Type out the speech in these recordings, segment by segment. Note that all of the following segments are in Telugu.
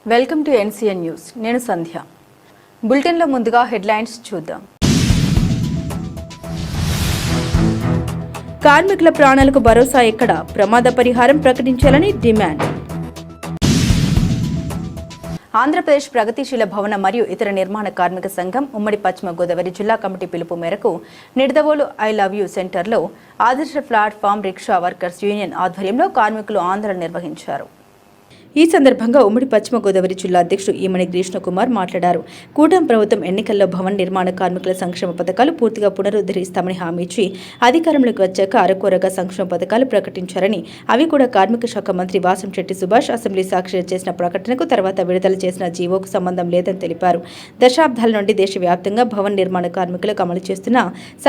Welcome to NCN news. నేను సంధ్య. బులెటిన్లో ముందుగా హెడ్లైన్స్ చూద్దాం. కార్మికుల ప్రాణాలకు భరోసా ఎక్కడ? ప్రమాద పరిహారం ప్రకటించాలని డిమాండ్. ఆంధ్రప్రదేశ్ ప్రగతిశీల భవన మరియు ఇతర నిర్మాణ కార్మిక సంఘం ఉమ్మడి పశ్చిమ గోదావరి జిల్లా కమిటీ పిలుపు మేరకు నిడదవోలు ఐ లవ్ యూ సెంటర్లో ఆదర్శ ప్లాట్ఫామ్ రిక్షా వర్కర్స్ యూనియన్ ఆధ్వర్యంలో కార్మికులు ఆందోళన నిర్వహించారు. ఈ సందర్భంగా ఉమ్మడి పశ్చిమ గోదావరి జిల్లా అధ్యక్షుడు ఈమణి కృష్ణకుమార్ మాట్లాడారు. కూటమి ప్రభుత్వం ఎన్నికల్లో భవన నిర్మాణ కార్మికుల సంక్షేమ పథకాలు పూర్తిగా పునరుద్ధరిస్తామని హామీ ఇచ్చి అధికారంలోకి వచ్చాక అరకొరగా సంక్షేమ పథకాలు ప్రకటించారని, అవి కూడా కార్మిక శాఖ మంత్రి వాసంశెట్టి సుభాష్ అసెంబ్లీ సాక్షిగా చేసిన ప్రకటనకు తర్వాత విడుదల చేసిన జీవోకు సంబంధం లేదని తెలిపారు. దశాబ్దాల నుండి దేశవ్యాప్తంగా భవన నిర్మాణ కార్మికులకు అమలు చేస్తున్న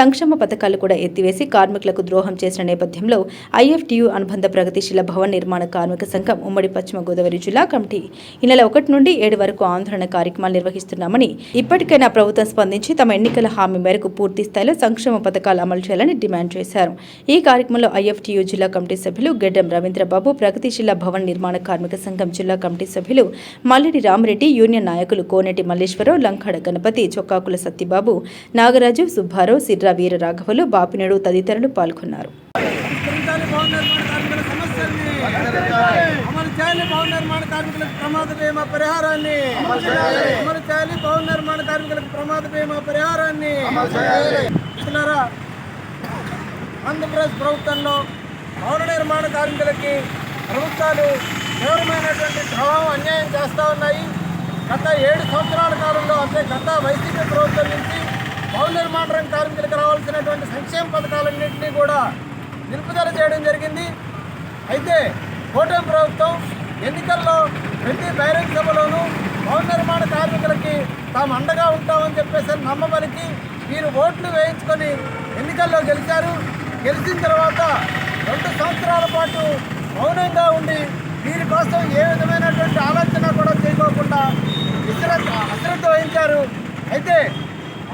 సంక్షేమ పథకాలు కూడా ఎత్తివేసి కార్మికులకు ద్రోహం చేసిన నేపథ్యంలో ఐఎఫ్టియు అనుబంధ ప్రగతిశీల భవన నిర్మాణ కార్మిక సంఘం ఉమ్మడి పశ్చిమ గోదావరి జిల్లా కమిటీ ఈ నెల 1 నుండి 7 వరకు ఆందోళన కార్యక్రమాలు నిర్వహిస్తున్నామని, ఇప్పటికైనా ప్రభుత్వం స్పందించి తమ ఎన్నికల హామీ మేరకు పూర్తి స్థాయిలో సంక్షేమ పథకాలు అమలు చేయాలని డిమాండ్ చేశారు. ఈ కార్యక్రమంలో ఐఎఫ్టియు జిల్లా కమిటీ సభ్యులు గెడ్డం రవీంద్రబాబు, ప్రగతిశీల భవన నిర్మాణ కార్మిక సంఘం జిల్లా కమిటీ సభ్యులు మల్లిడి రామిరెడ్డి, యూనియన్ నాయకులు కోనేటి మల్లేశ్వరరావు, లంకాడ గణపతి, చొక్కాకుల సత్యబాబు, నాగరాజు, సుబ్బారావు, సిర్రా వీర రాఘవులు, బాపినేడు తదితరులు పాల్గొన్నారు. అమలు చేయాలి భవన నిర్మాణ కార్మికులకు ప్రమాద బీమా పరిహారాన్ని. అమలు చేయాలి భవన నిర్మాణ కార్మికులకు ప్రమాద బీమా పరిహారాన్ని. ఆంధ్రప్రదేశ్ ప్రభుత్వంలో భవన నిర్మాణ కార్మికులకి ప్రభుత్వాలు తీవ్రమైనటువంటి ప్రభావం అన్యాయం చేస్తూ ఉన్నాయి. గత 7 సంవత్సరాల కాలంలో, అంటే గత వైసీపీ ప్రభుత్వం నుంచి భవన నిర్మాణ రంగ కార్మికులకు రావాల్సినటువంటి సంక్షేమ పథకాలన్నింటినీ కూడా నిలుపుదల చేయడం జరిగింది. అయితే కూటమి ప్రభుత్వం ఎన్నికల్లో ప్రతి బహిరంగ సభలోనూ భవన నిర్మాణ కార్మికులకి తాము అండగా ఉంటామని చెప్పేసి నమ్మబలికి వీరు ఓట్లు వేయించుకొని ఎన్నికల్లో గెలిచారు. గెలిచిన తర్వాత 2 సంవత్సరాల పాటు మౌనంగా ఉండి వీరి కోసం ఏ విధమైనటువంటి ఆలోచన కూడా చేయకోకుండా అశ్రద్ధ వహించారు. అయితే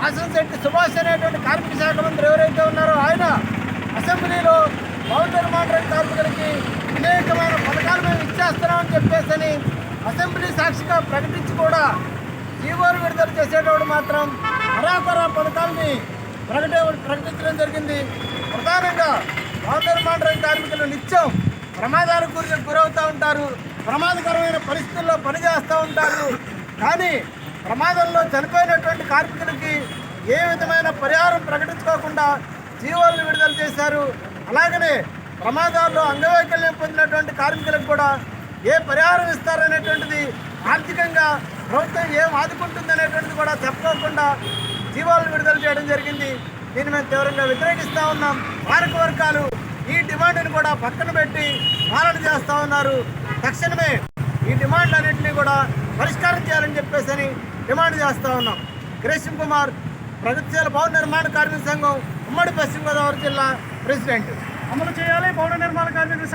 వాసంశెట్టి సుభాష్ అనేటువంటి కార్మిక శాఖ మంత్రి ఎవరైతే ఉన్నారో ఆయన అసెంబ్లీలో భవన నిర్మాణ రంగ కార్మికులకి అనేకమైన పథకాలు మేము ఇచ్చేస్తున్నామని చెప్పేసి అసెంబ్లీ సాక్షిగా ప్రకటించి కూడా జీవోలు విడుదల చేసేటప్పుడు మాత్రం అరాకొర పథకాలని ప్రకటించడం జరిగింది. ప్రధానంగా భవన నిర్మాణ రంగ కార్మికులు నిత్యం ప్రమాదాలకు గురవుతూ ఉంటారు, ప్రమాదకరమైన పరిస్థితుల్లో పనిచేస్తూ ఉంటారు. కానీ ప్రమాదంలో చనిపోయినటువంటి కార్మికులకి ఏ విధమైన పరిహారం ప్రకటించుకోకుండా జీవోలను విడుదల చేశారు. అలాగనే ప్రమాదాల్లో అంగవైకల్యం పొందినటువంటి కార్మికులకు కూడా ఏ పరిహారం ఇస్తారనేటువంటిది, ఆర్థికంగా ప్రభుత్వం ఏం ఆదుకుంటుంది అనేటువంటిది కూడా చెప్పుకోకుండా జీవోలను విడుదల చేయడం జరిగింది. దీన్ని మేము తీవ్రంగా వ్యతిరేకిస్తూ ఉన్నాం. కార్మిక వర్గాలు ఈ డిమాండ్ని కూడా పక్కన పెట్టి పాలన చేస్తూ ఉన్నారు. తక్షణమే ఈ డిమాండ్లన్నింటినీ కూడా పరిష్కారం చేయాలని చెప్పేసి డిమాండ్ చేస్తూ ఉన్నాం. కృష్ణకుమార్, ప్రగతిశీల భవన నిర్మాణ కార్మిక సంఘం ఉమ్మడి పశ్చిమ గోదావరి జిల్లా ప్రెసిడెంట్. అమలు చేయాలి భవన నిర్మాణ కార్మికుల